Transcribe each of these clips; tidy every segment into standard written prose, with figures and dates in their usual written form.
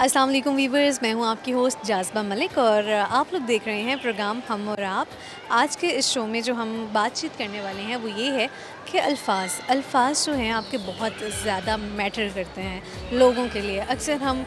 अस्सलाम वालेकुम वीवर्स, मैं हूं आपकी होस्ट जाज़बा मलिक और आप लोग देख रहे हैं प्रोग्राम हम और आप। आज के इस शो में जो हम बातचीत करने वाले हैं वो ये है कि अल्फाज जो हैं आपके बहुत ज़्यादा मैटर करते हैं लोगों के लिए। अक्सर हम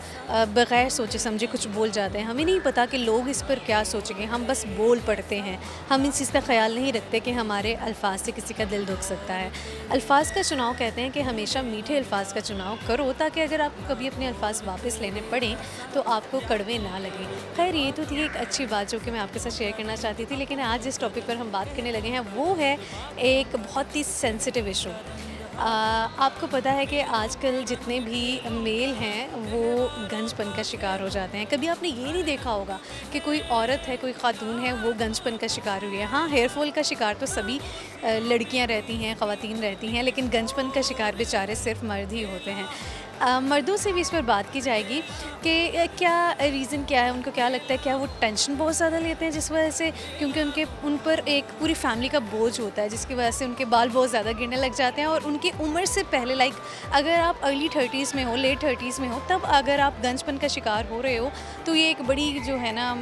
बग़ैर सोचे समझे कुछ बोल जाते हैं, हमें नहीं पता कि लोग इस पर क्या सोचेंगे, हम बस बोल पड़ते हैं। हम इस चीज़ का ख़्याल नहीं रखते कि हमारे अल्फाज से किसी का दिल दुख सकता है। अल्फाज का चुनाव कहते हैं कि हमेशा मीठे अल्फाज का चुनाव करो, ताकि अगर आप कभी अपने अल्फाज वापस लेने पड़ें तो आपको कड़वे ना लगें। खैर, ये तो थी एक अच्छी बात जो कि मैं आपके साथ शेयर करना चाहती थी, लेकिन आज जिस टॉपिक पर हम बात करने लगे हैं वो है एक बहुत ही सेंसिटिव इशू। आपको पता है कि आजकल जितने भी मेल हैं वो गंजपन का शिकार हो जाते हैं। कभी आपने ये नहीं देखा होगा कि कोई औरत है, कोई खातून है, वो गंजपन का शिकार हुई है। हाँ, हेयर फॉल का शिकार तो सभी लड़कियां रहती हैं, ख़वातीन रहती हैं, लेकिन गंजपन का शिकार बेचारे सिर्फ मर्द ही होते हैं। मर्दों से भी इस पर बात की जाएगी कि क्या रीज़न क्या है, उनको क्या लगता है, क्या वो टेंशन बहुत ज़्यादा लेते हैं जिस वजह से, क्योंकि उन पर एक पूरी फैमिली का बोझ होता है जिसकी वजह से उनके बाल बहुत ज़्यादा गिरने लग जाते हैं। और उनकी उम्र से पहले, लाइक अगर आप अर्ली 30s में हो, लेट 30s में हो, तब अगर आप गंजपन का शिकार हो रहे हो तो ये एक बड़ी जो है ना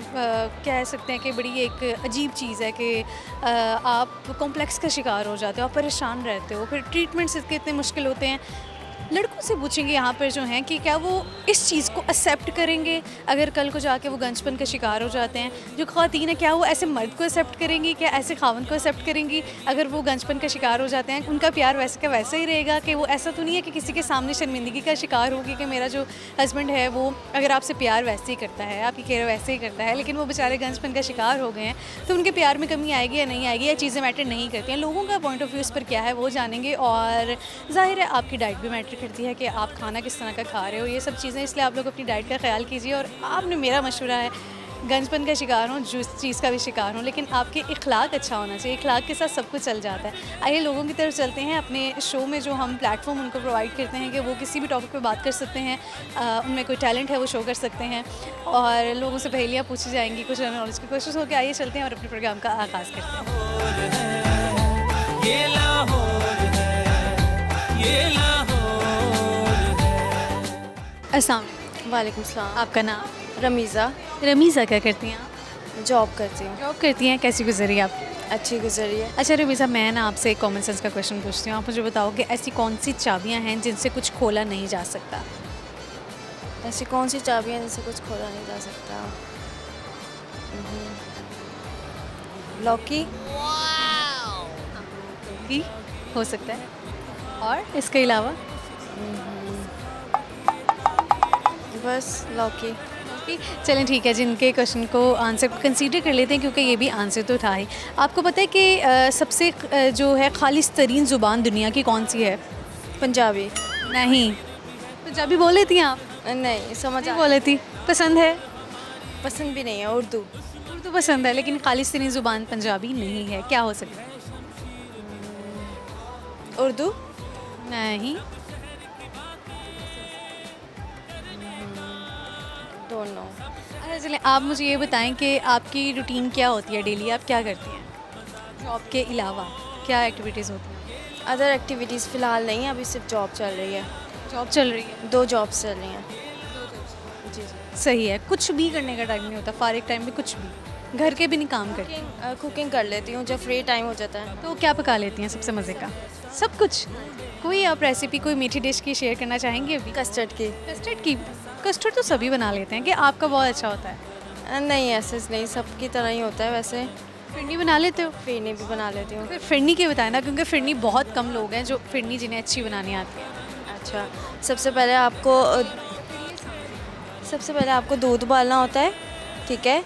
कह सकते हैं कि बड़ी एक अजीब चीज़ है कि आप कॉम्प्लेक्स का शिकार हो जाते हो, आप परेशान रहते हो, फिर ट्रीटमेंट्स इसके इतने मुश्किल होते हैं। लड़कों से पूछेंगे यहाँ पर जो हैं कि क्या वो इस चीज़ को एक्सेप्ट करेंगे अगर कल को जाके वो गंजपन का शिकार हो जाते हैं। जो ख़वातीन है, क्या वो ऐसे मर्द को एक्सेप्ट करेंगी, क्या ऐसे खावंद को एक्सेप्ट करेंगी अगर वो गंजपन का शिकार हो जाते हैं। उनका प्यार वैसे का वैसा ही रहेगा कि वो ऐसा तो नहीं है कि किसी के सामने शर्मिंदगी का शिकार होगी कि मेरा जो हस्बैंड है वो अगर आपसे प्यार वैसे ही करता है, आपकी केयर वैसे ही करता है, लेकिन वो बेचारे गंजपन का शिकार हो गए हैं, तो उनके प्यार में कमी आएगी या नहीं आएगी, या चीज़ें मैटर नहीं करती हैं। लोगों का पॉइंट ऑफ व्यू इस पर क्या है वो जानेंगे। और ज़ाहिर है आपकी डाइट भी मैटर करती है कि आप खाना किस तरह का खा रहे हो, ये सब चीज़ें, इसलिए आप लोग अपनी डाइट का ख्याल कीजिए। और आपने, मेरा मशवरा है, गंजपन का शिकार हो, जिस चीज़ का भी शिकार हो, लेकिन आपके इखलाक अच्छा होना चाहिए। इखलाक के साथ सब कुछ चल जाता है। आइए लोगों की तरफ चलते हैं। अपने शो में जो हम प्लेटफॉर्म उनको प्रोवाइड करते हैं कि वो किसी भी टॉपिक पे बात कर सकते हैं, उनमें कोई टैलेंट है वो शो कर सकते हैं, और लोगों से पहेलियाँ पूछी जाएंगी, कुछ नॉलेज की कोशिश होकर। आइए चलते हैं और अपने प्रोग्राम का आगाज़ करते हैं। अस्सलाम वालेकुम। वालेकुम सलाम। आपका नाम? रमीज़ा। रमीज़ा, क्या करती हैं आप? जॉब करती हूँ। जॉब करती हैं। कैसी गुजरी आपकी? अच्छी गुजरी है। अच्छा रमीज़ा, मैं ना आपसे एक कॉमन सेंस का क्वेश्चन पूछती हूँ। आप मुझे बताओ कि ऐसी कौन सी चाबियाँ हैं जिनसे कुछ खोला नहीं जा सकता? ऐसी कौन सी चाबियाँ हैं जिनसे कुछ खोला नहीं जा सकता? लॉकी। भी हो सकता है, और इसके अलावा? बस लॉकी। चलें ठीक है, जिनके क्वेश्चन को आंसर को कंसीडर कर लेते हैं, क्योंकि ये भी आंसर तो था ही। आपको पता है कि सबसे जो है खालिस तरीन ज़ुबान दुनिया की कौन सी है? पंजाबी। नहीं। पंजाबी बोल लेती हैं आप? नहीं, समझ नहीं बोल लेती। पसंद है? पसंद भी नहीं है। उर्दू। उर्दू पसंद है, लेकिन खालिस तरीन ज़ुबान पंजाबी नहीं है। क्या हो सकता है? उर्दू। नहीं। Don't know. अच्छा चलें, आप मुझे ये बताएं कि आपकी रूटीन क्या होती है डेली, आप क्या करती हैं? जॉब के अलावा क्या एक्टिविटीज़ होती हैं? अदर एक्टिविटीज़ फ़िलहाल नहीं है, अभी सिर्फ जॉब चल रही है। जॉब चल रही है? 2 जॉब्स चल रही हैं। जी जी। सही है। कुछ भी करने का टाइम नहीं होता, फारिग टाइम में कुछ भी, घर के भी नहीं काम करते? कुकिंग कर लेती हूँ जब फ्री टाइम हो जाता है। तो क्या पका लेती हैं सबसे मज़े का? सब कुछ। कोई आप रेसिपी, कोई मीठी डिश की शेयर करना चाहेंगे अभी? कस्टर्ड की। कस्टर्ड की? कस्टर्ड तो सभी बना लेते हैं, कि आपका बहुत अच्छा होता है? नहीं, ऐसे नहीं, सबकी तरह ही होता है वैसे। फिरनी बना लेते हो? फिरनी भी बना लेती हूँ। फिर फिरनी की बताएं ना, क्योंकि फिरनी बहुत कम लोग हैं जो फिरनी जिन्हें अच्छी बनानी आती है। अच्छा, सबसे पहले आपको दूध उबालना होता है, ठीक है।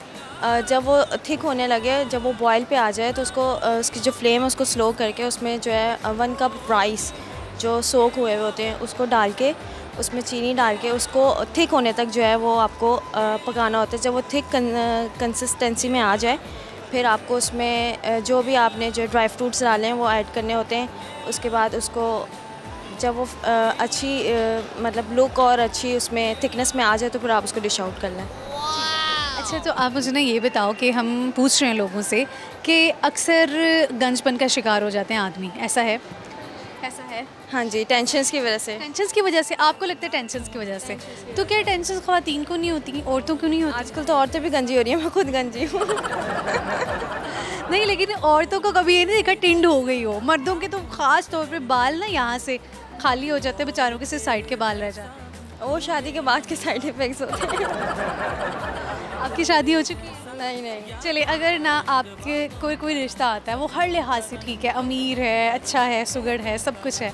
जब वो थिक होने लगे, जब वो बॉयल पे आ जाए, तो उसकी जो फ्लेम है उसको स्लो करके उसमें जो है 1 कप राइस जो सोख हुए हुए होते हैं उसको डाल के, उसमें चीनी डाल के उसको थिक होने तक जो है वो आपको पकाना होता है। जब वो थिक कंसिस्टेंसी में आ जाए, फिर आपको उसमें जो भी आपने जो ड्राई फ्रूट्स डाले हैं वो ऐड करने होते हैं। उसके बाद उसको जब वो अच्छी मतलब लुक और अच्छी उसमें थिकनेस में आ जाए, तो फिर आप उसको डिश आउट कर लें। अच्छा, तो आप मुझे ना ये बताओ कि हम पूछ रहे हैं लोगों से कि अक्सर गंजपन का शिकार हो जाते हैं आदमी, ऐसा है? कैसा है? हाँ जी, टेंशन्स की वजह से। टेंशन्स की वजह से? आपको लगता है टेंशन्स की वजह से? तो क्या टेंशन्स ख़वातीन को नहीं होती, औरतों क्यों नहीं होती? आजकल तो औरतें भी गंजी हो रही हैं, मैं खुद गंजी हूँ। नहीं, लेकिन औरतों को कभी ये नहीं देखा टिंड हो गई हो। मर्दों के तो ख़ास तौर पे बाल ना यहाँ से खाली हो जाते हैं, बेचारों के सिर्फ साइड के बाल रह जाते हैं। वो शादी के बाद के साइड इफ़ेक्ट्स होते हैं। आपकी शादी हो चुकी है? नहीं नहीं। चलिए, अगर ना आपके कोई रिश्ता आता है, वो हर लिहाज से ठीक है, अमीर है, अच्छा है, सुगड़ है, सब कुछ है,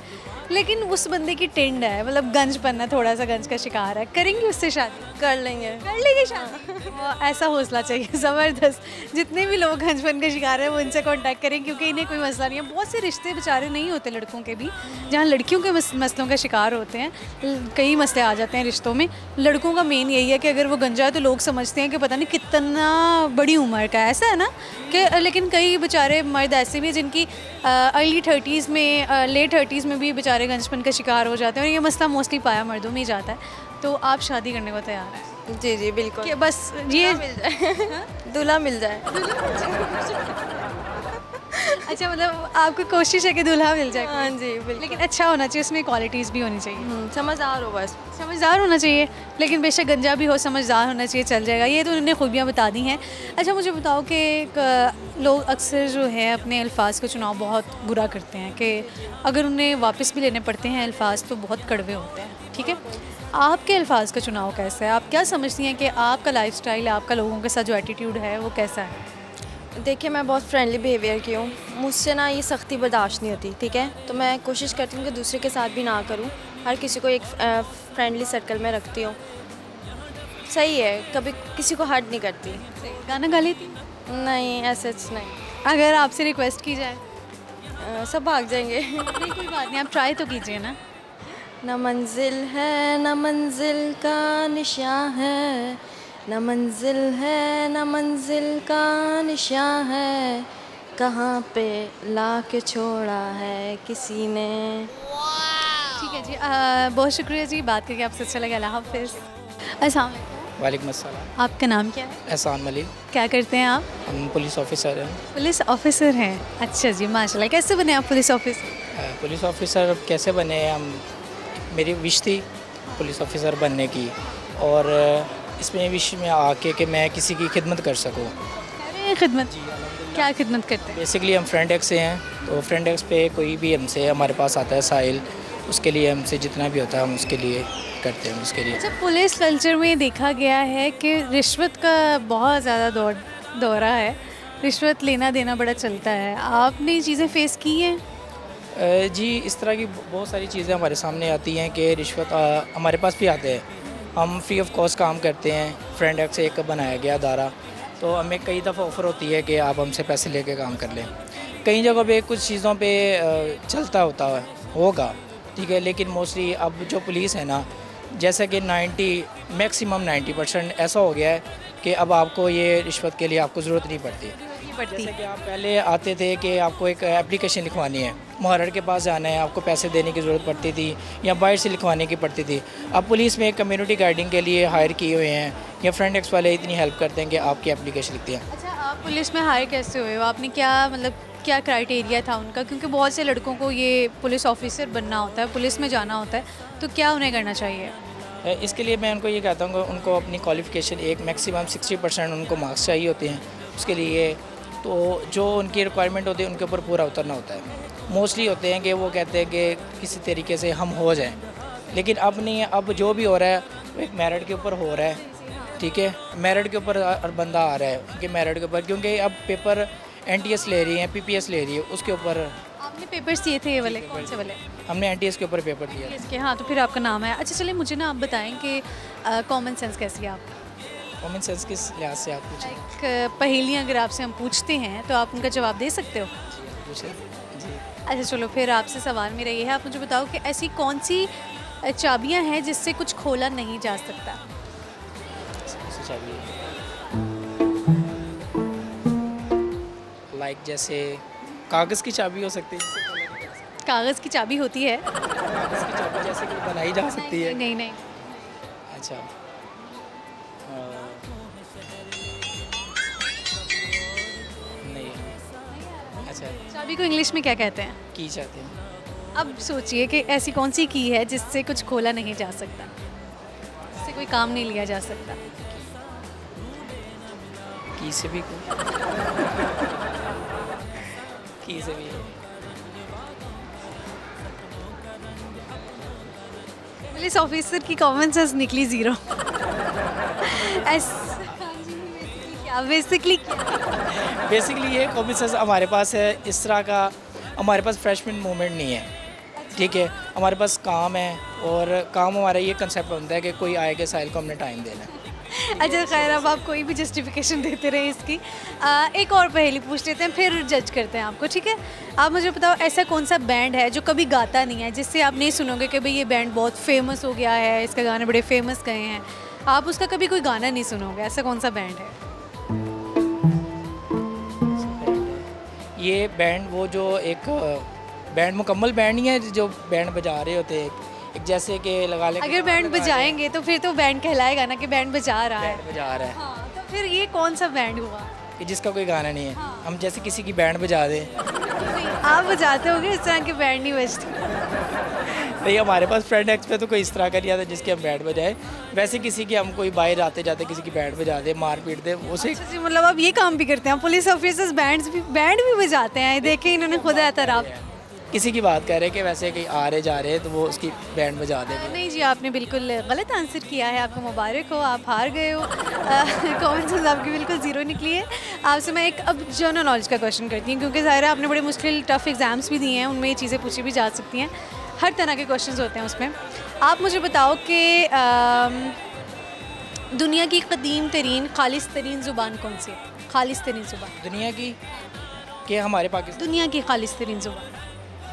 लेकिन उस बंदे की टिंड है, मतलब गंजपन है, थोड़ा सा गंज का शिकार है, करेंगे उससे शादी? कर लेंगे। कर लेंगे शादी? ऐसा हौसला चाहिए, ज़बरदस्त। जितने भी लोग गंजपन का शिकार हैं वो इनसे कांटेक्ट करें, क्योंकि इन्हें कोई मसला नहीं है। बहुत से रिश्ते बेचारे नहीं होते लड़कों के भी, जहाँ लड़कियों के मसलों का शिकार होते हैं, कई मसले आ जाते हैं रिश्तों में। लड़कों का मेन यही है कि अगर वो गंजा है तो लोग समझते हैं कि पता नहीं कितना बड़ी उम्र का है, ऐसा है ना कि, लेकिन कई बेचारे मर्द ऐसे भी हैं जिनकी अर्ली 30s में, लेट 30s में भी बेचारे गंजपन का शिकार हो जाते हैं, और ये मसला मोस्टली पाया मर्दों में ही जाता है। तो आप शादी करने को तैयार हैं? जी जी बिल्कुल। कि बस ये मिल जाए, दूल्हा मिल जाए। अच्छा, मतलब आपको कोशिश है कि दूल्हा मिल जाए? हाँ जी बिल्कुल। लेकिन अच्छा होना चाहिए, उसमें क्वालिटीज़ भी होनी चाहिए। समझदार हो बस। समझदार होना चाहिए, लेकिन बेशक गंजा भी हो, समझदार होना चाहिए, चल जाएगा। ये तो उन्होंने खूबियाँ बता दी हैं। अच्छा, मुझे बताओ कि लोग अक्सर जो है अपने अल्फाज का चुनाव बहुत बुरा करते हैं, कि अगर उन्हें वापस भी लेने पड़ते हैं अल्फाज तो बहुत कड़वे होते हैं, ठीक है? आपके अल्फाज का चुनाव कैसा है? आप क्या समझती हैं कि आपका लाइफस्टाइल, आपका लोगों के साथ जो एटीट्यूड है वो कैसा है? देखिए, मैं बहुत फ्रेंडली बिहेवियर की हूँ, मुझसे ना ये सख्ती बर्दाश्त नहीं होती, ठीक है? तो मैं कोशिश करती हूँ कि दूसरे के साथ भी ना करूँ, हर किसी को एक फ्रेंडली सर्कल में रखती हूँ। सही है, कभी किसी को हर्ट नहीं करती। गाना गा लेती? नहीं, ऐसे नहीं। अगर आपसे रिक्वेस्ट की जाए? सब भाग जाएंगे। नहीं, कोई बात नहीं, आप ट्राई तो कीजिए ना। न मंजिल है न मंजिल का निशान है, न मंजिल है न मंजिल का निशान है, कहाँ पे ला के छोड़ा है किसी ने। ठीक है जी, बहुत शुक्रिया जी, बात करके आपसे अच्छा लगा। अल्लाह हाफ़िज़। अस्सलाम वालेकुम। वालेकुम अस्सलाम। आपका नाम क्या है? एहसान मलिक। क्या करते हैं आप? हम पुलिस ऑफिसर हैं। पुलिस ऑफिसर हैं? अच्छा जी, माशाल्लाह। कैसे बने आप पुलिस ऑफिसर? पुलिस ऑफिसर कैसे बने हम, मेरी विश थी पुलिस ऑफिसर बनने की, और इसमें विश में आके कि मैं किसी की खिदमत कर सकूं। कर रहे हैं खिदमत? क्या खिदमत करते हैं? बेसिकली हम फ्रंट डेस्क से हैं, तो फ्रंट डेस्क पे कोई भी हमसे हमारे पास आता है साहिल, उसके लिए हमसे जितना भी होता है हम उसके लिए करते हैं उसके लिए। अच्छा, पुलिस कल्चर में देखा गया है कि रिश्वत का बहुत ज़्यादा दौरा है, रिश्वत लेना देना बड़ा चलता है। आपने ये चीज़ें फेस की हैं? जी, इस तरह की बहुत सारी चीज़ें हमारे सामने आती हैं कि रिश्वत हमारे पास भी आते हैं। हम फ्री ऑफ कॉस्ट काम करते हैं, फ्रंट डेस्क से एक बनाया गया अदारा, तो हमें कई दफ़ा ऑफ़र होती है कि आप हमसे पैसे लेके काम कर लें। कई जगह पे कुछ चीज़ों पे चलता होगा, ठीक है, लेकिन मोस्टली अब जो पुलिस है ना, जैसा कि मैक्सिमम 90% ऐसा हो गया है कि अब आपको ये रिश्वत के लिए आपको ज़रूरत नहीं पड़ती। जैसे कि आप पहले आते थे कि आपको एक एप्लीकेशन लिखवानी है, मुहर्रिर के पास जाना है, आपको पैसे देने की ज़रूरत पड़ती थी, या बाहर से लिखवाने की पड़ती थी। अब पुलिस में कम्युनिटी गाइडिंग के लिए हायर किए हुए हैं, या फ्रंट डेस्क वाले इतनी हेल्प करते हैं कि आपकी एप्लीकेशन लिखती हैं। अच्छा, आप पुलिस में हायर कैसे हुए हो? आपने क्या, मतलब क्या क्राइटेरिया था उनका? क्योंकि बहुत से लड़कों को ये पुलिस ऑफिसर बनना होता है, पुलिस में जाना होता है, तो क्या उन्हें करना चाहिए? इसके लिए मैं उनको ये कहता हूँ कि उनको अपनी क्वालिफ़िकेशन एक मैक्सिमम 60% उनको मार्क्स चाहिए होते हैं उसके लिए, तो जो उनकी रिक्वायरमेंट होती है उनके ऊपर पूरा उतरना होता है। मोस्टली होते हैं कि वो कहते हैं कि किसी तरीके से हम हो जाएं, लेकिन अब नहीं है। अब जो भी हो रहा है वो एक मेरिट के ऊपर हो रहा है, ठीक है, मेरिट के ऊपर बंदा आ रहा है उनके मेरिट के ऊपर, क्योंकि अब पेपर NTS ले रही हैं, PPS ले रही है, उसके ऊपर। आपने पेपर्स दिए थे ये वाले? कौन से वाले? हमने NTS के ऊपर पेपर दिया। इसके, हाँ, तो फिर आपका नाम है। अच्छा, चलिए मुझे ना आप बताएं कि कॉमन सेंस कैसी है आपकी? कॉमन सेंस किस लिहाज से आप पूछें? लाइक पहेलियाँ अगर आपसे हम पूछते हैं तो आप उनका जवाब दे सकते हो? पूछे जी। अच्छा, चलो फिर आपसे सवाल मेरा ये है, आप मुझे बताओ कि ऐसी कौन सी चाबियाँ हैं जिससे कुछ खोला नहीं जा सकता? लाइक जैसे कागज़ की चाबी हो सकती है। कागज़ की चाबी होती है? कागज़ की चाबी जैसे कि बनाई जा सकती है। नहीं नहीं। अच्छा, नहीं। अच्छा, चाबी को इंग्लिश में क्या कहते हैं? की चाहते हैं। अब सोचिए कि ऐसी कौन सी की है जिससे कुछ खोला नहीं जा सकता, जिससे कोई काम नहीं लिया जा सकता। की से भी की से भी पुलिस ऑफिसर की कॉमन सेंस निकली ज़ीरो। बेसिकली बेसिकली ये कॉम्बिसेस हमारे पास है, इस तरह का हमारे पास फ्रेशमेंट मोमेंट नहीं है, ठीक है। हमारे पास काम है और काम हमारा ये कंसेप्ट होता है कि कोई आएगा साहिल को हमने टाइम देना है। अच्छा खैर, अब आप कोई भी जस्टिफिकेशन देते रहे इसकी। एक और पहेली पूछ लेते हैं, फिर जज करते हैं आपको, ठीक है। आप मुझे बताओ, ऐसा कौन सा बैंड है जो कभी गाता नहीं है, जिससे आप नहीं सुनोगे कि भाई ये बैंड बहुत फेमस हो गया है, इसके गाने बड़े फेमस गए हैं, आप उसका कभी कोई गाना नहीं सुनोगे, ऐसा कौन सा बैंड है? ये बैंड वो जो एक बैंड मुकम्मल बैंड नहीं है जो बैंड बजा रहे होते हैं, एक जैसे कि लगा ले अगर बैंड बजाएंगे तो फिर तो बैंड कहलाएगा ना कि बैंड बजा रहा है। बैंड बजा रहा है। हाँ, तो फिर ये कौन सा बैंड हुआ कि जिसका कोई गाना नहीं है। हाँ। हम जैसे किसी की बैंड बजा दें। नहीं, आप बजाते होगे, इस तरह के बैंड नहीं बजते। नहीं, हमारे पास फ्रेंड एक्स पे तो कोई इस तरह का नहीं आता जिसकी हम बैंड बजाए। वैसे किसी की हम कोई बाहर आते जाते किसी की बैंड बजा दे, मार पीट दे उसे। अच्छा जी, मतलब आप ये काम भी करते हैं, पुलिस ऑफिसर्स बैंड भी बजाते हैं, देखे इन्होंने खुद एतराफ़। किसी की बात कर रहे हैं कि वैसे कहीं आ रहे जा रहे हैं तो वो उसकी बैंड बजा देंगे। नहीं जी, आपने बिल्कुल गलत आंसर किया है, आपको मुबारक हो, आप हार गए हो। कॉमन सेंस आपकी बिल्कुल ज़ीरो निकली है। आपसे मैं एक अब जनरल नॉलेज का क्वेश्चन करती हूँ, क्योंकि ज़ाहिर है आपने बड़े मुश्किल टफ एग्ज़ाम्स भी दिए हैं, उनमें ये चीज़ें पूछी भी जा सकती हैं, हर तरह के क्वेश्चन होते हैं उसमें। आप मुझे बताओ कि दुनिया की कदीम तरीन खालिस तरीन ज़ुबान कौन सी है? खालिस तरीन ज़ुबान दुनिया की कि हमारे पाकिस्तान दुनिया की खालिस तरीन ज़ुबान,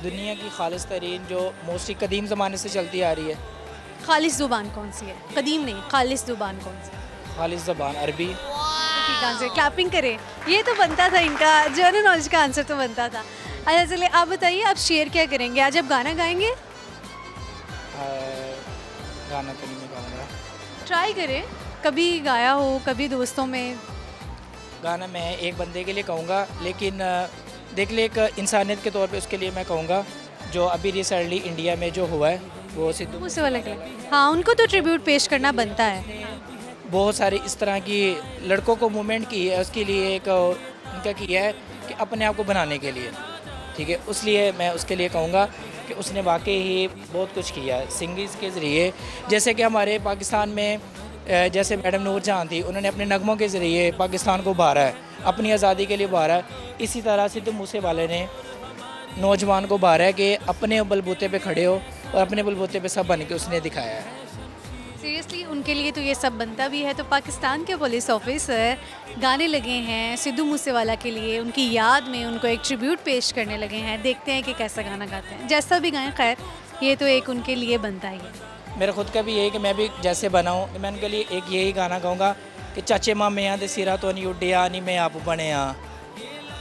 दुनिया की खालिस तरीन जो मोस्टली कदीम ज़माने से चलती आ रही है। खालिस ज़ुबान कौन सी है? कदीम नहीं, खालिस ज़ुबान कौन सी है? खालिस ज़बान अरबी। ठीक आंसर, क्लैपिंग करें। ये तो बनता था, इनका जनरल नॉलेज का आंसर तो बनता था। अच्छा चलिए, आप बताइए, आप शेयर क्या करेंगे आज? आप गाना गाएंगे? गाना तो नहीं मैं गाऊंगा। ट्राई करें, कभी गाया हो, कभी दोस्तों में। गाना मैं एक बंदे के लिए कहूँगा, लेकिन देख ले एक इंसानियत के तौर पे उसके लिए मैं कहूँगा जो अभी रिसेंटली इंडिया में जो हुआ है वो सिद्धू मूसेवाला के लिए। हाँ, उनको तो ट्रिब्यूट पेश करना बनता है। बहुत सारी इस तरह की लड़कों को मूवमेंट की है, उसके लिए एक उनका किया है कि अपने आप को बनाने के लिए, ठीक है। उसलिए मैं उसके लिए कहूँगा कि उसने वाकई ही बहुत कुछ किया है सिंगिंग के ज़रिए। जैसे कि हमारे पाकिस्तान में जैसे मैडम नूर जहाँ थी, उन्होंने अपने नगमों के ज़रिए पाकिस्तान को उभारा है, अपनी आज़ादी के लिए उभारा है। इसी तरह सिद्धू मूसेवाले ने नौजवान को उभारा है कि अपने बलबूते पे खड़े हो और अपने बलबूते पे सब बन के उसने दिखाया है। सीरियसली उनके लिए तो ये सब बनता भी है। तो पाकिस्तान के पुलिस ऑफिसर गाने लगे हैं सिद्धू मूसेवाला के लिए, उनकी याद में उनको एक ट्रिब्यूट पेश करने लगे हैं। देखते हैं कि कैसा गाना गाते हैं। जैसा भी गाएं, खैर ये तो एक उनके लिए बनता ही है। मेरा खुद का भी यही कि मैं भी जैसे बनाऊँ, मैं उनके लिए एक यही गाना गाऊँगा कि चाचे मामे दे सिरा तो नहीं उड्डिया नहीं मैं आप बने हाँ,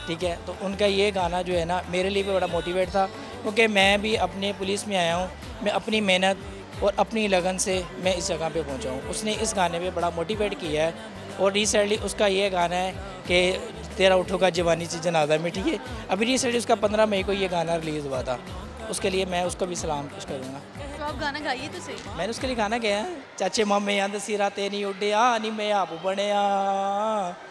ठीक है। तो उनका ये गाना जो है ना मेरे लिए भी बड़ा मोटिवेट था, क्योंकि मैं भी अपने पुलिस में आया हूँ, मैं अपनी मेहनत और अपनी लगन से मैं इस जगह पे पहुँचा हूँ। उसने इस गाने पे बड़ा मोटिवेट किया है और रिसेंटली उसका ये गाना है कि तेरा उठोगा जवानी से जनाजा में, ठीक है। अभी रिसेंटली उसका 15 मई को ये गाना रिलीज़ हुआ था, उसके लिए मैं उसको भी सलाम पेश करूँगा। तो आप गाना गाइए तो सही। मैंने उसके लिए गाना गया चाचे मामे आंद सिरा तेरी उड्डिया नहीं मैं आप बने।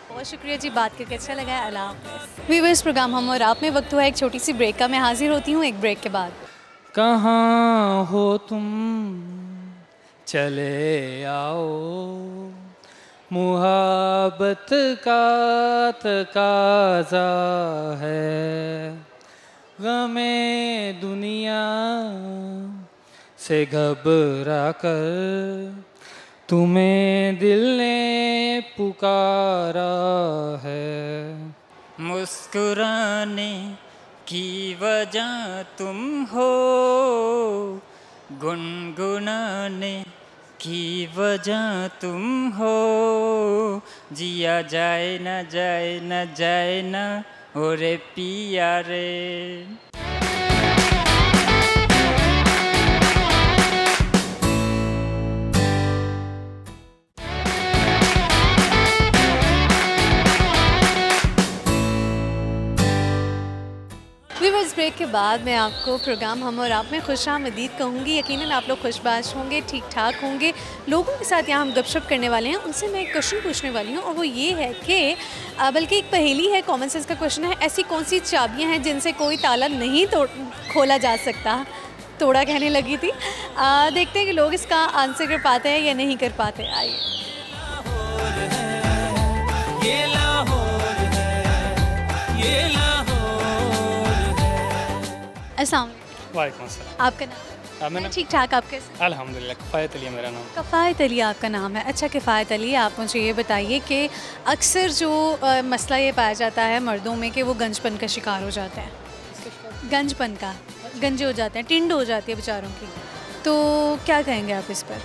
बहुत शुक्रिया जी, बात करके अच्छा लगा है। अल्लाह हाफ़िज़। व्यूअर्स, प्रोग्राम हम और आप में वक्त हुआ है एक छोटी सी ब्रेक का। मैं हाजिर होती हूँ एक ब्रेक के बाद। कहाँ हो तुम चले आओ, मुहब्बत का तकाज़ा है, गमे दुनिया से घबरा कर तुम्हें दिल ने पुकारा है। मुस्कुराने की वजह तुम हो, गुनगुनाने की वजह तुम हो, जिया जाए न जाए न जाए न ओरे पिया रे। व्यूअर्स, ब्रेक ब्रेक के बाद मैं आपको प्रोग्राम हम और आप में खुशामदीद कहूँगी। यकीनन आप लोग खुशबाश होंगे, ठीक ठाक होंगे। लोगों के साथ यहाँ हम गपशप करने वाले हैं, उनसे मैं एक क्वेश्चन पूछने वाली हूँ और वो ये है कि बल्कि एक पहेली है, कॉमन सेंस का क्वेश्चन है। ऐसी कौन सी चाबियाँ हैं जिनसे कोई ताला नहीं खोला जा सकता? तोड़ा कहने लगी थी। देखते हैं कि लोग इसका आंसर कर पाते हैं या नहीं कर पाते। आइए। अस्सलाम वालेकुम अस्सलाम। आपका नाम? मैंने ठीक ठाक। आप कैसे? अल्हम्दुलिल्लाह, किफ़ायत अली है मेरा नाम। कफ़ायत अली आपका नाम है। अच्छा किफ़ायत अली, आप मुझे ये बताइए कि अक्सर जो मसला ये पाया जाता है मर्दों में कि वो गंजपन का शिकार हो जाते हैं। गंजपन का, गंजे हो जाते हैं, टिंड हो जाती है बेचारों की। तो क्या कहेंगे आप इस पर?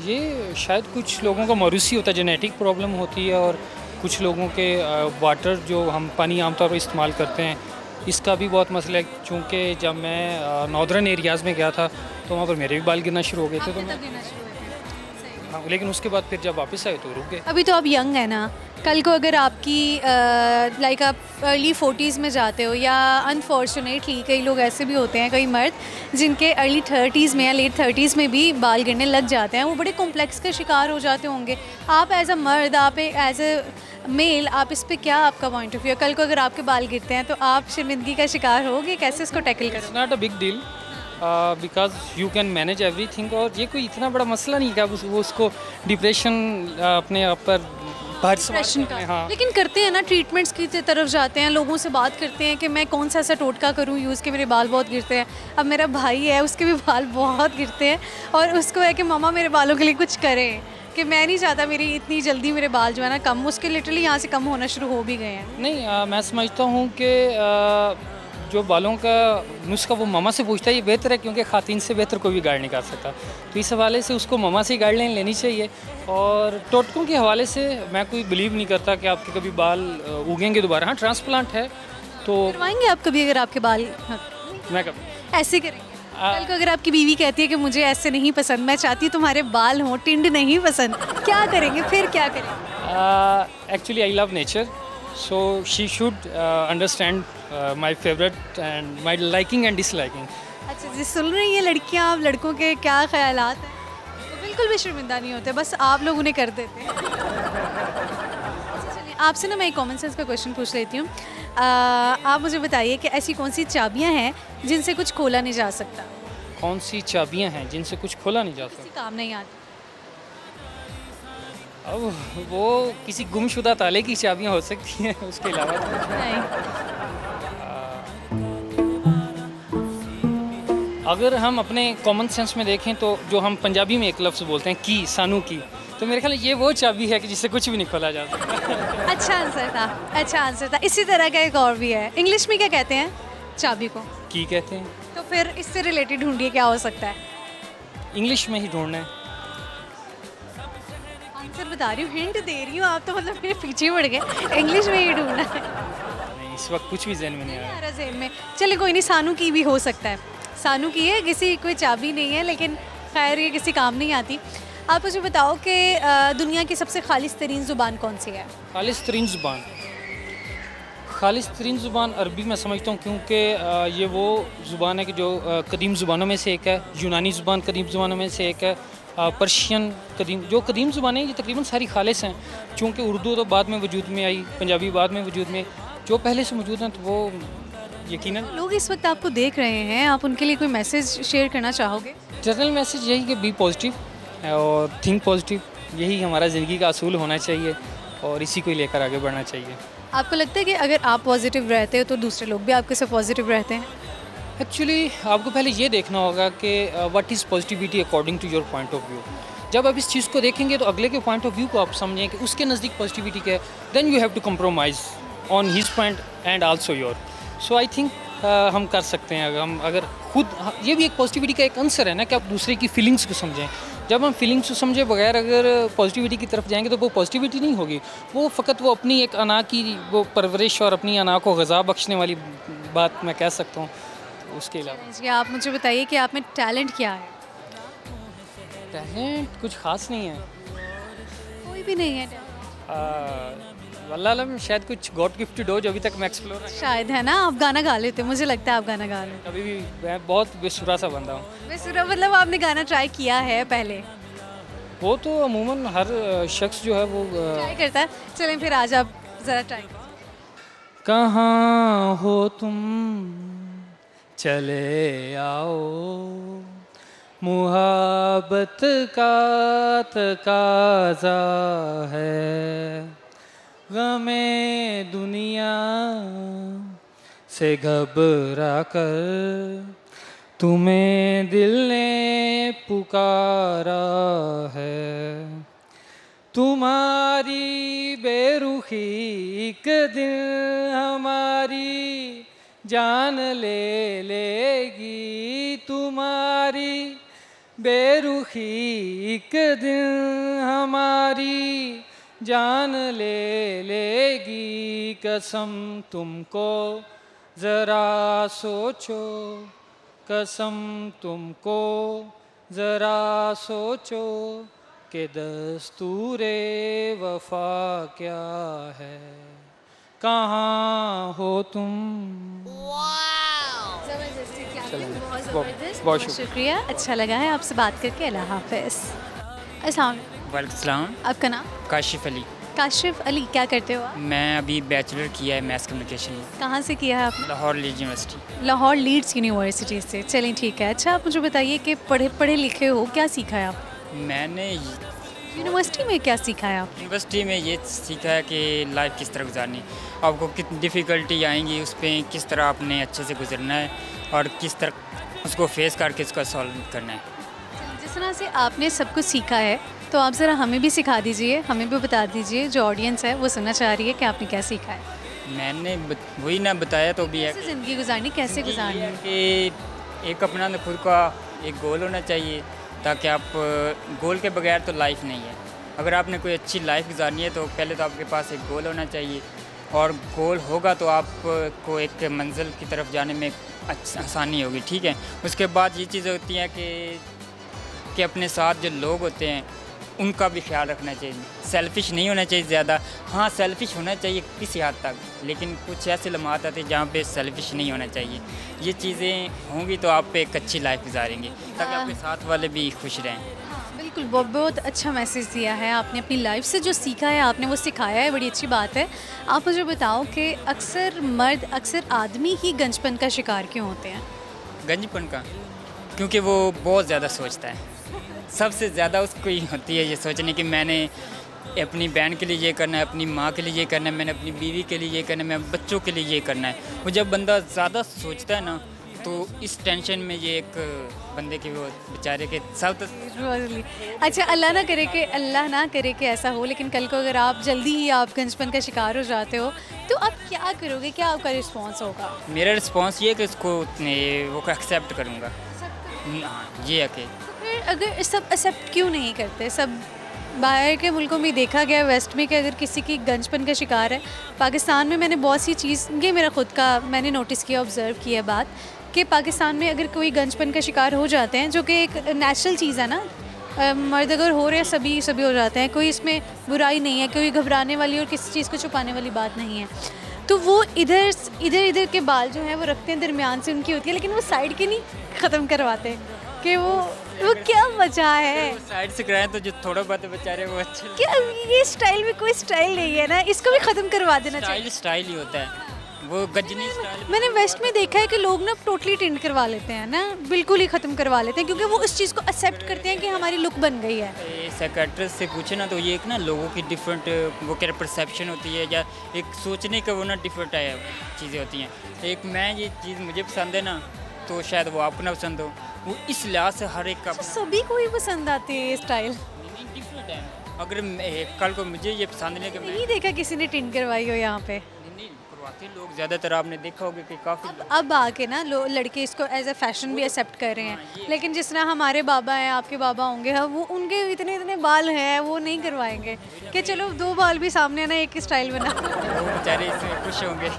ये शायद कुछ लोगों का मौरूसी होता है, जेनेटिक प्रॉब्लम होती है, और कुछ लोगों के वाटर जो हम पानी आमतौर पर इस्तेमाल करते हैं इसका भी बहुत मसला है। चूँकि जब मैं नॉर्दर्न एरियाज़ में गया था तो वहाँ पर मेरे भी बाल गिरना शुरू हो गए थे, तो हाँ, लेकिन उसके बाद फिर जब वापस आए तो रुक गए। अभी तो आप यंग है ना, कल को अगर आपकी लाइक आप अर्ली 40s में जाते हो, या अनफॉर्चुनेटली कई लोग ऐसे भी होते हैं, कई मर्द जिनके अर्ली 30s में या लेट 30s में भी बाल गिरने लग जाते हैं, वो बड़े कॉम्प्लेक्स का शिकार हो जाते होंगे। आप एज अ मर्द, आप एज अ मेल, आप इस पे क्या आपका पॉइंट ऑफ व्यू है? कल को अगर आपके बाल गिरते हैं तो आप शर्मिंदगी का शिकार होगे, कैसे इसको टैकल करोगे? It's not a big deal because you can manage everything, और ये कोई इतना बड़ा मसला नहीं कि आप वो उसको डिप्रेशन अपने आप पर डिप्रेशन का। हाँ। लेकिन करते हैं ना, ट्रीटमेंट्स की तरफ जाते हैं, लोगों से बात करते हैं कि मैं कौन सा ऐसा टोटका करूं यूज़ के मेरे बाल बहुत गिरते हैं। अब मेरा भाई है, उसके भी बाल बहुत गिरते हैं और उसको है कि मामा मेरे बालों के लिए कुछ करें, कि मैं नहीं चाहता मेरी इतनी जल्दी मेरे बाल जो है ना कम, उसके लिटरली यहाँ से कम होना शुरू हो भी गए हैं। नहीं, मैं समझता हूँ कि जो बालों का नुस्खा वो मामा से पूछता है, ये बेहतर है, क्योंकि ख़ातिन से बेहतर कोई भी गाइड नहीं कर सकता। तो इस हवाले से उसको मामा से ही गाइडलाइन लेनी चाहिए। और टोटकों के हवाले से मैं कोई बिलीव नहीं करता कि आपके कभी बाल उगेंगे दोबारा। हाँ, ट्रांसप्लांट है तो करवाएंगे आप कभी अगर आपके बाल? हाँ। मैं कभी ऐसे करेंगे। कल को अगर आपकी बीवी कहती है कि मुझे ऐसे नहीं पसंद, मैं चाहती हूँ तुम्हारे बाल हों, टिंड नहीं पसंद, क्या करेंगे फिर? क्या करेंगे? Actually I love nature, so she should understand my favorite and my liking and disliking. अच्छा जी, सुन रही हैं लड़कियां आप लड़कों के क्या ख्यालात हैं? तो बिल्कुल भी शर्मिंदा नहीं होते, बस आप लोग उन्हें कर देते हैं। अच्छा चलिए, आपसे ना मैं एक कॉमन सेंस का क्वेश्चन पूछ लेती हूँ। आप मुझे बताइए कि ऐसी कौन सी चाबियाँ हैं जिनसे कुछ खोला नहीं जा सकता? कौन सी चाबियां हैं जिनसे कुछ खोला नहीं जा सकता? किसी काम नहीं आती। अब वो किसी गुमशुदा ताले की चाबियां हो सकती हैं, उसके अलावा तो कुछ नहीं। अगर हम अपने कॉमन सेंस में देखें तो जो हम पंजाबी में एक लफ्ज़ बोलते हैं की, सानू की, तो मेरे ख्याल ये वो चाबी है कि जिससे कुछ भी नहीं खोला जा सकता। अच्छा आंसर था, अच्छा आंसर था। इसी तरह का एक और भी है, इंग्लिश में क्या कहते हैं चाबी को? की कहते हैं। तो फिर इससे रिलेटेड ढूंढिए क्या हो सकता है। इंग्लिश में ही ढूंढना है। आंसर बता रही हूँ, हिंट दे रही हूँ, आप तो मतलब मेरे पीछे पड़ गए। इंग्लिश में ही ढूंढना है। नहीं, इस वक्त कुछ भी जहन में नहीं आ रहा। ज़हन में चलिए कोई नहीं, सानू की भी हो सकता है। सानू की है, किसी कोई चाबी नहीं है, लेकिन खैर ये किसी काम नहीं आती। आप मुझे बताओ कि दुनिया की सबसे खालिस तरीन ज़ुबान कौन सी है? खालिस तरीन ज़ुबान, खालिस तरीन ज़ुबान अरबी में समझता हूँ, क्योंकि ये वो ज़ुबान है कि जो कदीम ज़ुबानों में से एक है। यूनानी ज़ुबान कदीम ज़ुबानों में से एक है। पर्शियन कदीम ज़ुबानें ये तकरीबन सारी खालिस हैं। चूँकि उर्दू तो बाद में वजूद में आई, पंजाबी बाद में वजूद में, जो पहले से मौजूद हैं तो वो यकीनन। लोग इस वक्त आपको देख रहे हैं, आप उनके लिए कोई मैसेज शेयर करना चाहोगे? जनरल मैसेज यही कि बी पॉजिटिव और थिंक पॉजिटिव, यही हमारा ज़िंदगी का असूल होना चाहिए और इसी को लेकर आगे बढ़ना चाहिए। आपको लगता है कि अगर आप पॉजिटिव रहते हो तो दूसरे लोग भी आपके साथ पॉजिटिव रहते हैं? एक्चुअली आपको पहले ये देखना होगा कि what is positivity according to your point of view. जब आप इस चीज़ को देखेंगे तो अगले के पॉइंट ऑफ व्यू को आप समझें कि उसके नज़दीक पॉजिटिविटी क्या है, then you have to compromise on his point and also your. So I think हम कर सकते हैं अगर खुद, ये भी एक पॉजिटिविटी का एक आंसर है ना कि आप दूसरे की फीलिंग्स को समझें। जब हम फीलिंग्स को समझे बगैर अगर पॉजिटिविटी की तरफ जाएंगे तो वो पॉजिटिविटी नहीं होगी, वो फ़कत वो अपनी एक अना की वो परवरिश और अपनी अना को ग़ज़ा बख्शने वाली बात मैं कह सकता हूँ। उसके अलावा जी आप मुझे बताइए कि आप में टैलेंट क्या है? टैलेंट कुछ ख़ास नहीं है। कोई भी नहीं है टैलेंट? वल्लाह आलम शायद कुछ गॉड गिफ्टेड हो जो अभी तक मैं एक्सप्लोर शायद है ना, आप गाना गा लेते, मुझे लगता है आप गाना गा लेते। कभी भी मैं बहुत बेसुरा सा बंदा हूँ। वैसे मतलब आपने गाना ट्राई किया है पहले? वो तो अमूमन हर शख्स जो है वो ट्राई करता है। चलें फिर आज आप ज़रा ट्राई करें। कहाँ हो तुम चले आओ, मुहब्बत का तकाज़ा है, गमे दुनिया से घबरा कर तुम्हें दिल ने पुकारा है, तुम्हारी बेरुखी एक दिन हमारी जान ले लेगी, तुम्हारी बेरुखी एक दिन हमारी जान ले लेगी, कसम तुमको ज़रा सोचो, कसम तुमको ज़रा सोचो कि दस्तूरे वफा क्या है, कहाँ हो तुम। बहुत शुक्रिया, अच्छा लगा है आपसे बात करके। अल्लाह हाफ़िज़। अस्सलाम वालेकुम। वालेकुम सलाम। आपका नाम? काशिफ अली। काशिफ अली, क्या करते हो आप? मैं अभी बैचलर किया है मैथ कम्युनिकेशन में, कहाँ से किया है आपने? Lahore Leeds university. Lahore Leeds university से। चलें ठीक है। अच्छा आप मुझे बताइए कि पढ़े लिखे हो, क्या सीखा है आप मैंने यूनिवर्सिटी में? क्या सीखा है आप यूनिवर्सिटी में ये सीखा है कि लाइफ किस तरह गुजारनी, आपको कितनी डिफ़िकल्टी आएंगी, उस पर किस तरह आपने अच्छे से गुजरना है और किस तरह उसको फेस करके उसका सॉल्व करना है। जिस तरह से आपने सब कुछ सीखा है तो आप ज़रा हमें भी सिखा दीजिए, हमें भी बता दीजिए, जो ऑडियंस है वो सुनना चाह रही है कि आपने क्या सीखा है। मैंने वही ना बताया तो भी है कैसे ज़िंदगी गुजारनी, कैसे गुजारनी है? कि एक अपना खुद का एक गोल होना चाहिए, ताकि आप गोल के बगैर तो लाइफ नहीं है। अगर आपने कोई अच्छी लाइफ गुजारनी है तो पहले तो आपके पास एक गोल होना चाहिए, और गोल होगा तो आपको एक मंजिल की तरफ जाने में आसानी होगी, ठीक है। उसके बाद ये चीज़ें होती हैं कि अपने साथ जो लोग होते हैं उनका भी ख्याल रखना चाहिए, सेल्फिश नहीं होना चाहिए ज़्यादा। हाँ सेल्फिश होना चाहिए किसी हद तक, लेकिन कुछ ऐसे लम्हात आते हैं जहाँ पे सेल्फिश नहीं होना चाहिए। ये चीज़ें होंगी तो आप एक अच्छी लाइफ गुजारेंगे, ताकि आपके साथ वाले भी खुश रहें। बिल्कुल, बहुत अच्छा मैसेज दिया है आपने। अपनी लाइफ से जो सीखा है आपने वो सिखाया है, बड़ी अच्छी बात है। आप मुझे बताओ कि अक्सर आदमी ही गंजपन का शिकार क्यों होते हैं? गंजपन का, क्योंकि वो बहुत ज़्यादा सोचता है। सबसे ज़्यादा उसको ही होती है ये सोचने कि मैंने अपनी बहन के लिए ये करना है, अपनी माँ के लिए ये करना है, मैंने अपनी बीवी के लिए ये करना है, मैं बच्चों के लिए ये करना है। वो जब बंदा ज़्यादा सोचता है ना तो इस टेंशन में ये एक बंदे के वो बेचारे के सब। अच्छा अल्लाह ना करे कि ऐसा हो, लेकिन कल को अगर आप जल्दी ही आप गंजपन का शिकार हो जाते हो तो आप क्या करोगे, क्या आपका रिस्पॉन्स होगा? मेरा रिस्पॉन्स ये है कि इसको वो एक्सेप्ट करूँगा। हाँ ये है कि फिर अगर सब एक्सेप्ट क्यों नहीं करते? सब बाहर के मुल्कों में देखा गया, वेस्ट में, कि अगर किसी की गंजपन का शिकार है, पाकिस्तान में मैंने बहुत सी चीज़, ये मेरा ख़ुद का मैंने नोटिस किया, ऑब्ज़र्व किया बात, कि पाकिस्तान में अगर कोई गंजपन का शिकार हो जाते हैं, जो कि एक नेचुरल चीज़ है ना, मर्द अगर हो रहे हैं सभी हो जाते हैं, कोई इसमें बुराई नहीं है, कोई घबराने वाली और किसी चीज़ को छुपाने वाली बात नहीं है। तो वो इधर के बाल जो हैं वो रखते हैं, दरमियान से उनकी होती है, लेकिन वो साइड के नहीं ख़त्म करवाते कि वो क्या वजह है? साइड से कराएं तो जो थोड़ा बहुत बेचारे वो अच्छे। क्या ये स्टाइल में कोई स्टाइल नहीं है ना, इसको भी ख़त्म करवा देना चाहिए। स्टाइल ही होता है वो गजनी स्टाइल। मैंने वेस्ट में देखा है कि लोग ना टोटली टिंट करवा लेते हैं ना, बिल्कुल ही ख़त्म करवा लेते हैं, क्योंकि वो उस चीज़ को एक्सेप्ट करते हैं कि हमारी लुक बन गई है। साइकियाट्रिस्ट से पूछे ना तो ये एक ना लोगों की डिफरेंट वो क्या परसेप्शन होती है, या एक सोचने का वो ना डिफरेंट चीज़ें होती हैं। एक मैं ये चीज़ मुझे पसंद है ना तो शायद वो आपको ना पसंद हो, वो इस लिहाज से हर एक का सभी को ही पसंद आती है ये स्टाइल। डिफरेंट है। अगर कल को मुझे ये पसंद नहीं कि नहीं देखा किसी ने टिंट करवाई हो यहाँ पे, करवाते लोग ज़्यादातर, आपने देखा होगा कि काफ़ी अब आके ना लड़के इसको एज ए फैशन भी एक्सेप्ट कर रहे हैं। लेकिन जिस तरह हमारे बाबा हैं, आपके बाबा होंगे, हाँ, वो उनके इतने बाल हैं, वो नहीं करवाएंगे कि चलो 2 बाल भी सामने ना एक स्टाइल बना। वो बेचारे इसमें खुश होंगे।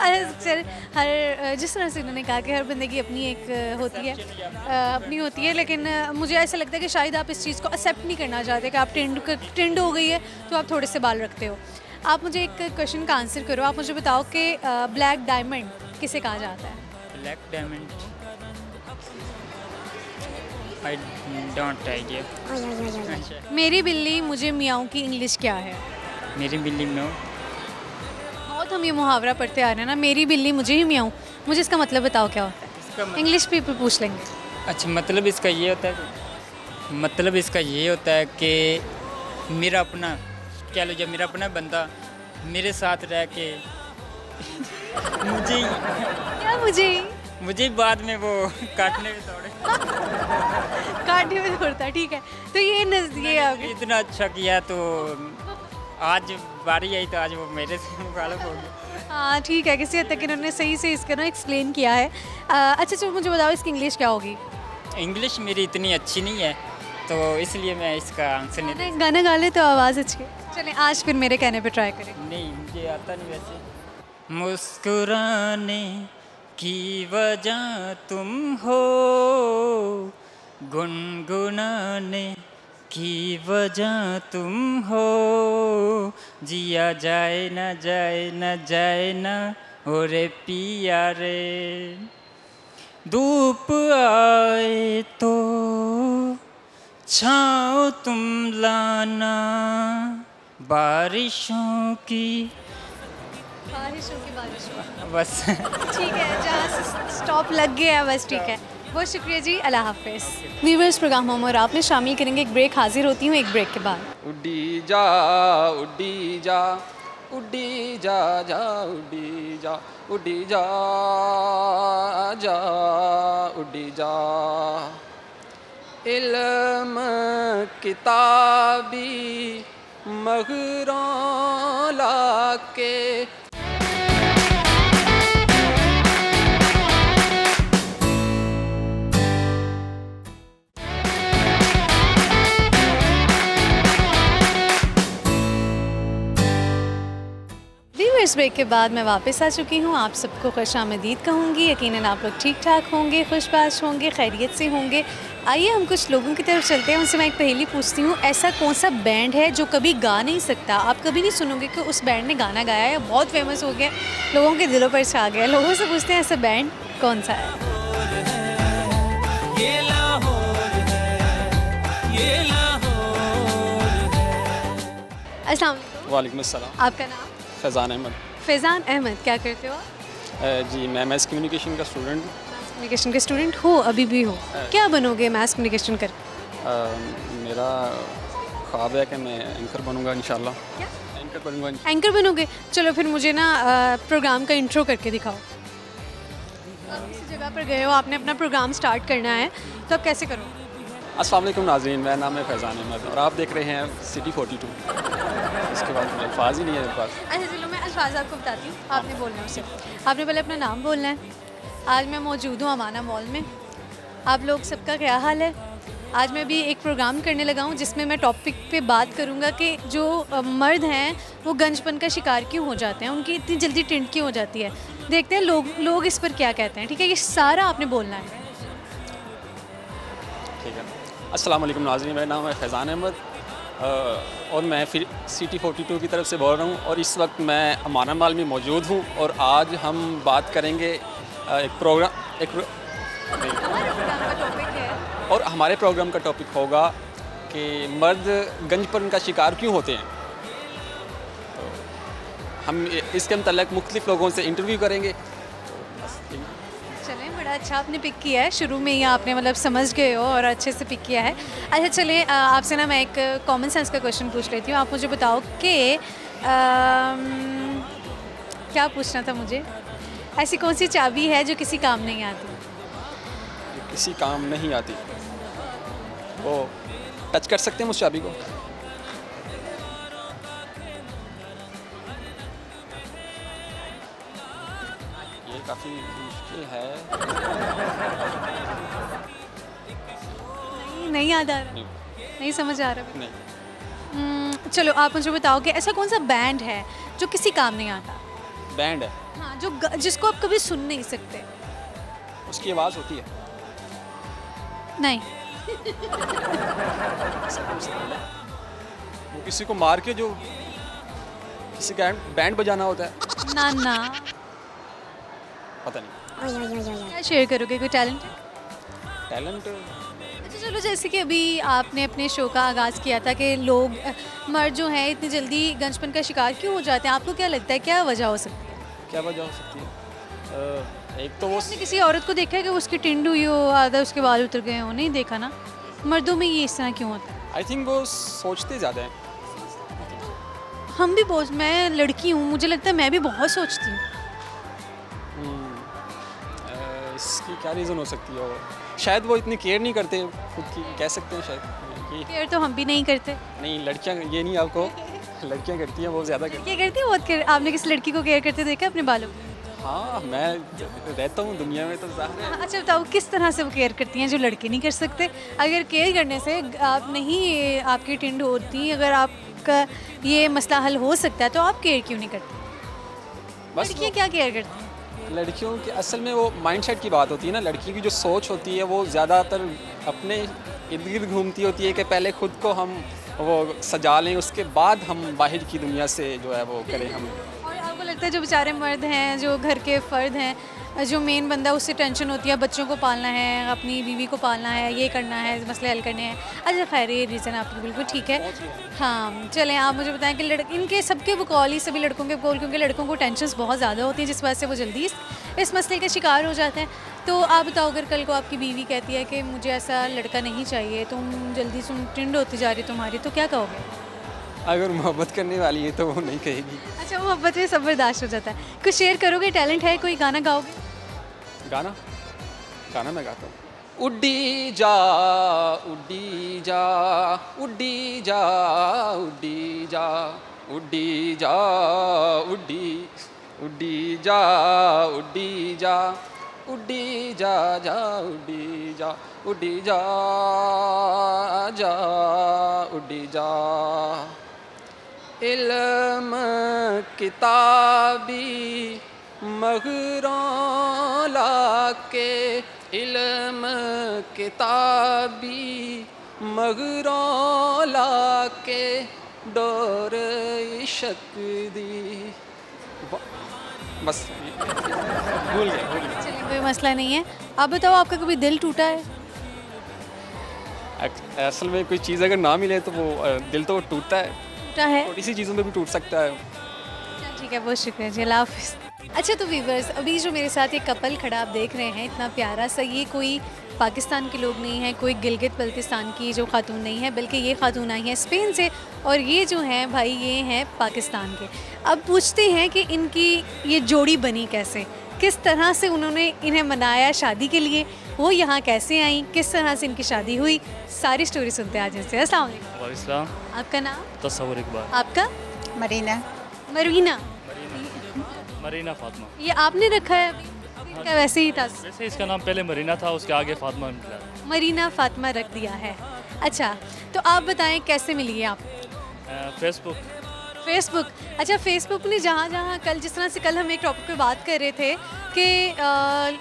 हर जिस तरह से उन्होंने कहा कि हर बंदे की अपनी एक अपनी होती है, लेकिन मुझे ऐसा लगता है कि शायद आप इस चीज़ को एक्सेप्ट नहीं करना चाहते कि आप ट्रेंड हो गई है तो आप थोड़े से बाल रखते हो। आप मुझे एक क्वेश्चन का आंसर करो, आप मुझे बताओ कि ब्लैक डायमंड किसे कहा जाता है? Black diamond, I don't idea. अच्छा, मेरी बिल्ली मुझे मियाऊं की इंग्लिश क्या है? मेरी बिल्ली में बहुत हम ये मुहावरा पढ़ते आ रहे हैं ना, मेरी बिल्ली मुझे ही मियाऊं, मुझे इसका मतलब बताओ क्या होता है? इसका इंग्लिश पीपल पूछ लेंगे। अच्छा, मतलब इसका ये होता है, मतलब इसका ये होता है कि मेरा अपना, कह लो जब मेरा अपना बंदा मेरे साथ रह के क्या मुझे बाद में वो काटने में दौड़े। काटने में दौड़ता है, ठीक है। तो ये ये मैंने इतना अच्छा किया तो आज बारी आई तो आज वो मेरे से मुखालिफ हो गया। हाँ ठीक है, किसी हद तक इन्होंने सही से इसका ना एक्सप्लेन किया है। अच्छा चलो मुझे बताओ इसकी इंग्लिश क्या होगी? इंग्लिश मेरी इतनी अच्छी नहीं है तो इसलिए मैं इसका आंसर नहीं दे अरे गाना गा ले तो आवाज़ अच्छी है। चलें आज फिर मेरे कहने पे ट्राई करें। नहीं, मुझे आता नहीं वैसे। मुस्कुराने की वजह तुम हो, गुनगुनाने की वजह तुम हो, जिया जाए न जाए न जाए न ओरे पिया रे, धूप आए तो छाओ तुम लाना, बारिशों की बारिशों बस। ठीक है, जहाँ से स्टॉप लग गया है बस, ठीक है। बहुत शुक्रिया जी, अल्लाह हाफिज़। व्यूअर्स प्रोग्राम हम और आप में शामिल करेंगे एक ब्रेक, हाजिर होती हूँ एक ब्रेक के बाद। उड्डी जा उड्डी जा उड्डी जा जा उड्डी जा उड्डी जा जा उड्डी जा, इल्म किताबी मगरों लाके। इस ब्रेक के बाद मैं वापस आ चुकी हूँ। आप सबको खुशामदीद कहूँगी। यकीनन आप लोग ठीक ठाक होंगे, खुशबाश होंगे, खैरियत से होंगे। आइए हम कुछ लोगों की तरफ चलते हैं, उनसे मैं एक पहेली पूछती हूँ। ऐसा कौन सा बैंड है जो कभी गा नहीं सकता? आप कभी नहीं सुनोगे कि उस बैंड ने गाना गाया है, बहुत फेमस हो गया, लोगों के दिलों पर छा गया। लोगों से पूछते हैं ऐसा बैंड कौन सा है। अस्सलाम वालेकुम। वालेकुम अस्सलाम। आपका नाम? फैज़ान अहमद। फैज़ान अहमद, क्या करते हो आप? जी मैं मैथ कम्युनिकेशन का स्टूडेंट। मास कम्युनिकेशन के स्टूडेंट हो? अभी भी हो? क्या बनोगे मास कम्युनिकेशन कर? मेरा ख्वाब है कि मैं एंकर बनूंगा इंशाल्लाह। क्या? एंकर बनूंगा। एंकर बनोगे? चलो फिर मुझे ना प्रोग्राम का इंट्रो करके दिखाओ। आप किसी जगह पर गए हो, आपने अपना प्रोग्राम स्टार्ट करना है, तो आप कैसे करो? अस्सलाम वालेकुम नाज़रीन, मेरा नाम है फैज़ान अहमद और आप देख रहे हैं सिटी 42। इसके बाद अल्फाज ही नहीं है मेरे पास। अच्छा चलो मैं अल्फाज आपको बताती हूँ, आपने बोलना है उससे। आपने पहले अपना नाम बोलना है। आज मैं मौजूद हूँ अमाना मॉल में। आप लोग सबका क्या हाल है? आज मैं भी एक प्रोग्राम करने लगा हूँ जिसमें मैं टॉपिक पे बात करूँगा कि जो मर्द हैं वो गंजपन का शिकार क्यों हो जाते हैं, उनकी इतनी जल्दी टिंट क्यों हो जाती है। देखते हैं लोग इस पर क्या कहते हैं। ठीक है, ये सारा आपने बोलना है। ठीक है। अस्सलाम वालेकुम नाज़रीन, मेरा नाम है फैज़ान अहमद और मैं फिर सिटी 42 की तरफ से बोल रहा हूँ और इस वक्त मैं अमाना मॉल में मौजूद हूँ और आज हम बात करेंगे और हमारे प्रोग्राम का टॉपिक होगा कि मर्द गंजपन का शिकार क्यों होते हैं। तो हम इसके मतलब मुख्तलिफ लोगों से इंटरव्यू करेंगे। चलें, बड़ा अच्छा आपने पिक किया है, शुरू में ही आपने मतलब समझ गए हो और अच्छे से पिक किया है। अच्छा चलिए आपसे ना मैं एक कॉमन सेंस का क्वेश्चन पूछ लेती हूँ। आप मुझे बताओ कि क्या पूछना था मुझे? ऐसी कौन सी चाबी है जो किसी काम नहीं आती? किसी काम नहीं आती? वो टच कर सकते हैं उस चाबी को? ये काफ़ी मुश्किल है। नहीं याद आ रहा, नहीं समझ आ रहा। नहीं। चलो आप मुझे बताओ कि ऐसा कौन सा बैंड है जो किसी काम नहीं आता? बैंड है? हाँ, जिसको आप कभी सुन नहीं सकते। उसकी आवाज़ होती है? नहीं। वो किसी को मार के जो किसी का बैंड बजाना होता है, ना पता नहीं। क्या शेयर करोगे, कोई टैलेंट? टैलेंट अच्छा चलो, जैसे कि अभी आपने अपने शो का आगाज़ किया था कि लोग मर्द जो हैं इतनी जल्दी गंजपन का शिकार क्यों हो जाते हैं, आपको क्या लगता है क्या वजह हो सकती है? क्या वजह हो सकती है? एक तो वो आपने किसी औरत को देखा है कि उसकी टिंड हुई हो, आधा उसके बाल उतर गए हो? नहीं देखा ना। मर्दों में ये इस तरह क्यों होता है? आई थिंक वो सोचते ज़्यादा हैं। हम भी बहुत, मैं लड़की हूँ, मुझे लगता है मैं भी बहुत सोचती हूँ। इसकी क्या रीज़न हो सकती है? शायद वो इतनी केयर नहीं करते खुद की, कह सकते हैं शायद कि केयर तो हम भी नहीं करते। नहीं, लड़कियां ये नहीं, आपको लड़कियां करती हैं, वो ज़्यादा करती क्या करती है बहुत केयर? आपने किसी लड़की को केयर करते देखा अपने बालों की? हैं। हाँ, मैं रहता हूँ दुनिया में तो ज़ाहिर है। अच्छा बताओ, किस तरह से वो केयर करती हैं जो लड़के नहीं कर सकते? अगर केयर करने से आप नहीं, आपकी टिंड होती, अगर आपका ये मसला हल हो सकता है तो आप केयर क्यों नहीं करते? बस लड़कियाँ क्या केयर करती हैं? लड़कियों की असल में वो माइंडसेट की बात होती है ना, लड़की की जो सोच होती है वो ज़्यादातर अपने इर्द गिर्द घूमती होती है कि पहले खुद को हम वो सजा लें, उसके बाद हम बाहर की दुनिया से जो है वो करें हम। और आपको लगता है जो बेचारे मर्द हैं, जो घर के फ़र्द हैं, जो मेन बंदा उससे टेंशन होती है, बच्चों को पालना है, अपनी बीवी को पालना है, ये करना है, मसले हल करने हैं। अच्छा खैर, ये रीज़न आपकी बिल्कुल ठीक है। हाँ चलें, आप मुझे बताएं कि इनके सबके बकौल ही सभी लड़कों के बकौल, क्योंकि लड़कों को टेंशन्स बहुत ज़्यादा होती हैं जिस वजह से वो जल्दी इस मसले का शिकार हो जाते हैं। तो आप बताओ, अगर कल को आपकी बीवी कहती है कि मुझे ऐसा लड़का नहीं चाहिए, तुम जल्दी से टिंड होती जा रही तुम्हारी, तो क्या कहोगे? अगर मोहब्बत करने वाली है तो वो नहीं कहेगी। अच्छा, मोहब्बत में सब बर्दाश्त हो जाता है। कुछ शेयर करोगे, टैलेंट है, कोई गाना गाओगे? गाना मैं गाता हूँ। उड्डी जा उड्डी जा उड्डी जा उड्डी जा उड्डी जा उड्डी उड्डी जा उड्डी जा उड्डी जा जा उड्डी जा उड्डी जा जा उड्डी जा। इल्म किताबी मगरों लाके, इल्म किताबी मगरों लाके, डोर इश्क दी। बस भूल गया। चलिए, कोई मसला नहीं है। आप बताओ, आपका कभी दिल टूटा है? असल में कोई चीज़ अगर ना मिले तो वो दिल तो टूटता है, टूटा है? छोटी सी चीज़ों में भी टूट सकता है। ठीक है, बहुत शुक्रिया जी, अल्लाह हाफिज़। अच्छा तो व्यूवर्स, अभी जो मेरे साथ ये कपल खड़ा आप देख रहे हैं, इतना प्यारा सा, ये कोई पाकिस्तान के लोग नहीं हैं, कोई गिलगित बल्तिस्तान की जो खातून नहीं है, बल्कि ये खातून आई हैं स्पेन से, और ये जो हैं भाई ये हैं पाकिस्तान के। अब पूछते हैं कि इनकी ये जोड़ी बनी कैसे, किस तरह से उन्होंने इन्हें मनाया शादी के लिए, वो यहाँ कैसे आई, किस तरह से इनकी शादी हुई, सारी स्टोरी सुनते हैं आज इनसे। अस्सलाम वालेकुम। आपका नाम? तस्वुर इकबाल। आपका? मरीना। मरीना फातिमा। ये आपने रखा है अभी? इनका वैसे ही था? वैसे इसका नाम पहले मरीना था, उसके आगे फातिमा निकला। मरीना फातिमा रख दिया है। अच्छा, तो आप बताएं कैसे मिली है आप? फेसबुक। अच्छा, फेसबुक ने जहाँ कल, जिस तरह से कल हम एक टॉपिक पे बात कर रहे थे कि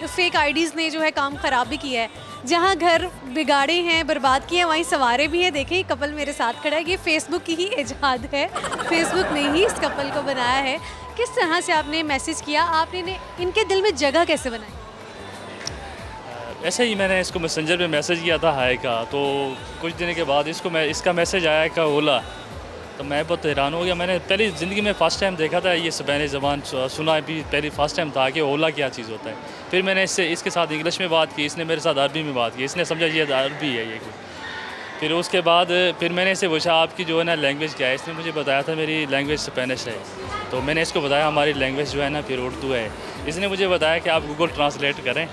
फेक आईडीज़ ने जो है काम ख़राब भी किया है, जहाँ घर बिगाड़े हैं, बर्बाद किए हैं, वहीं संवारे भी हैं। देखिए कपल मेरे साथ खड़ा है, ये फेसबुक की ही इजाद है, फेसबुक ने ही इस कपल को बनाया है। किस तरह से आपने मैसेज किया, आपने इनके दिल में जगह कैसे बनाई? ऐसे ही मैंने इसको मैसेंजर पे मैसेज किया था हाय का, तो कुछ दिन के बाद इसका मैसेज आया का ओला, तो मैं बहुत हैरान हो गया। मैंने पहली ज़िंदगी में फ़र्स्ट टाइम देखा था ये स्पेनिश ज़बान सुना भी, पहली फ़र्स्ट टाइम था कि ओला क्या चीज़ होता है। फिर मैंने इसके साथ इंग्लिश में बात की, इसने मेरे साथ अरबी में बात की, इसने समझा ये अरबी है ये। फिर उसके बाद फिर मैंने इसे पूछा आपकी जो है ना लैंग्वेज क्या है, इसने मुझे बताया था मेरी लैंग्वेज स्पेनिश है। तो मैंने इसको बताया हमारी लैंग्वेज जो है ना फिर उर्दू है। इसने मुझे बताया कि आप गूगल ट्रांसलेट करें,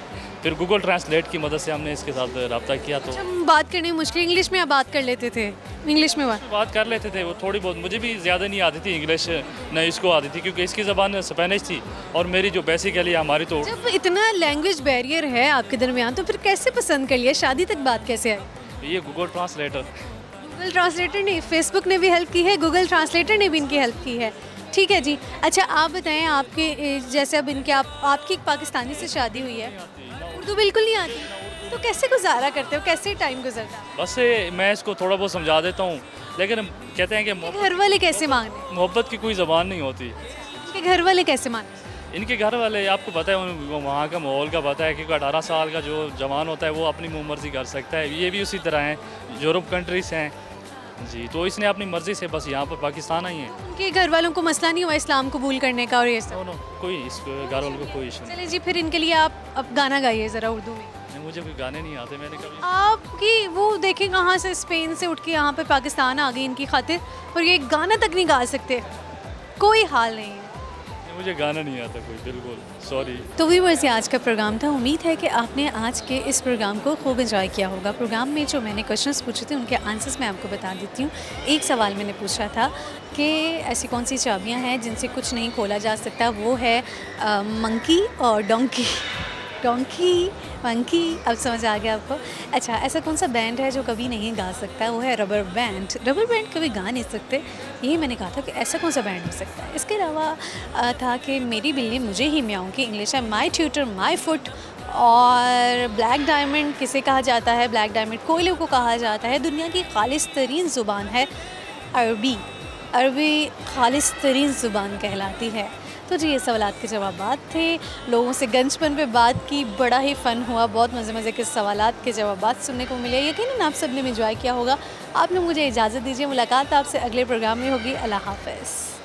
फिर गूगल ट्रांसलेट की मदद से हमने इसके साथ रब्ता किया। तो हम बात करनी मुश्किल, इंग्लिश में आप बात कर लेते थे? इंग्लिश में बात कर लेते थे, वो थोड़ी बहुत, मुझे भी ज़्यादा नहीं आती थी इंग्लिश, न इसको आती थी, क्योंकि इसकी ज़बान स्पेनिश थी और मेरी जो बेसिकली हमारी तो। जब इतना लैंग्वेज बैरियर है आपके दरमियान, तो फिर कैसे पसंद कर लिया, शादी तक बात कैसे आई? ये गूगल ट्रांसलेटर ने, फेसबुक ने भी हेल्प की है, गूगल ट्रांसलेटर ने भी इनकी हेल्प की है। ठीक है जी। अच्छा आप बताएं, आपके जैसे अब इनके आपकी एक पाकिस्तानी से शादी हुई है, उर्दू बिल्कुल नहीं आती, तो कैसे गुजारा करते हो, कैसे टाइम गुजरता है? बस मैं इसको थोड़ा बहुत समझा देता हूँ, लेकिन कहते हैं कि घर वाले कैसे मान रहे हैं? मोहब्बत की कोई ज़बान नहीं होती। इनके घर वाले कैसे मान रहे हैं? इनके घर वाले आपको पता है वहाँ का माहौल का पता है, क्योंकि 18 साल का जो जवान होता है वो अपनी मुँह मर्जी कर सकता है। ये भी उसी तरह हैं, यूरोप कंट्रीज़ हैं जी, तो इसने अपनी मर्ज़ी से बस यहाँ पर पाकिस्तान आई है। उनके घर वालों को मसला नहीं हुआ इस्लाम कबूल करने का और ये सब? नो कोई इस घर वालों को कोई इशू नहीं। चलिए जी, फिर इनके लिए आप अब गाना गाइए ज़रा उर्दू में। नहीं, मुझे कोई गाने नहीं आते, मैंने कभी आपकी वो देखें कहाँ से स्पेन से उठ के यहाँ पे पाकिस्तान आ गई इनकी खातिर, और ये गाना तक नहीं गा सकते। कोई हाल नहीं है। मुझे गाना नहीं आता कोई, बिल्कुल सॉरी। तो व्यूअर्स, ये आज का प्रोग्राम था। उम्मीद है कि आपने आज के इस प्रोग्राम को खूब एंजॉय किया होगा। प्रोग्राम में जो मैंने क्वेश्चंस पूछे थे उनके आंसर्स मैं आपको बता देती हूँ। एक सवाल मैंने पूछा था कि ऐसी कौन सी चाबियाँ हैं जिनसे कुछ नहीं खोला जा सकता, वो है मंकी और डोंकी। डोंकी मंकी, अब समझ आ गया आपको? अच्छा, ऐसा कौन सा बैंड है जो कभी नहीं गा सकता, वो है रबर बैंड। रबर बैंड कभी गा नहीं सकते, यही मैंने कहा था कि ऐसा कौन सा बैंड हो सकता है। इसके अलावा था कि मेरी बिल्ली मुझे ही म्याऊं की इंग्लिश है माई ट्यूटर माई फुट। और ब्लैक डायमंड किसे कहा जाता है? ब्लैक डायमंड कोयले को कहा जाता है। दुनिया की खालिस तरीन ज़ुबान है अरबी। अरबी खालिस तरीन ज़ुबान कहलाती है। तो जी, ये सवालात के जवाबात थे। लोगों से गंजपन पे बात की, बड़ा ही फ़न हुआ, बहुत मज़े के सवालात के जवाबात सुनने को मिले। यकीनन आप सब ने एंजॉय किया होगा। आप लोग मुझे इजाज़त दीजिए, मुलाकात आपसे अगले प्रोग्राम में होगी। अल्लाह हाफ़िज़।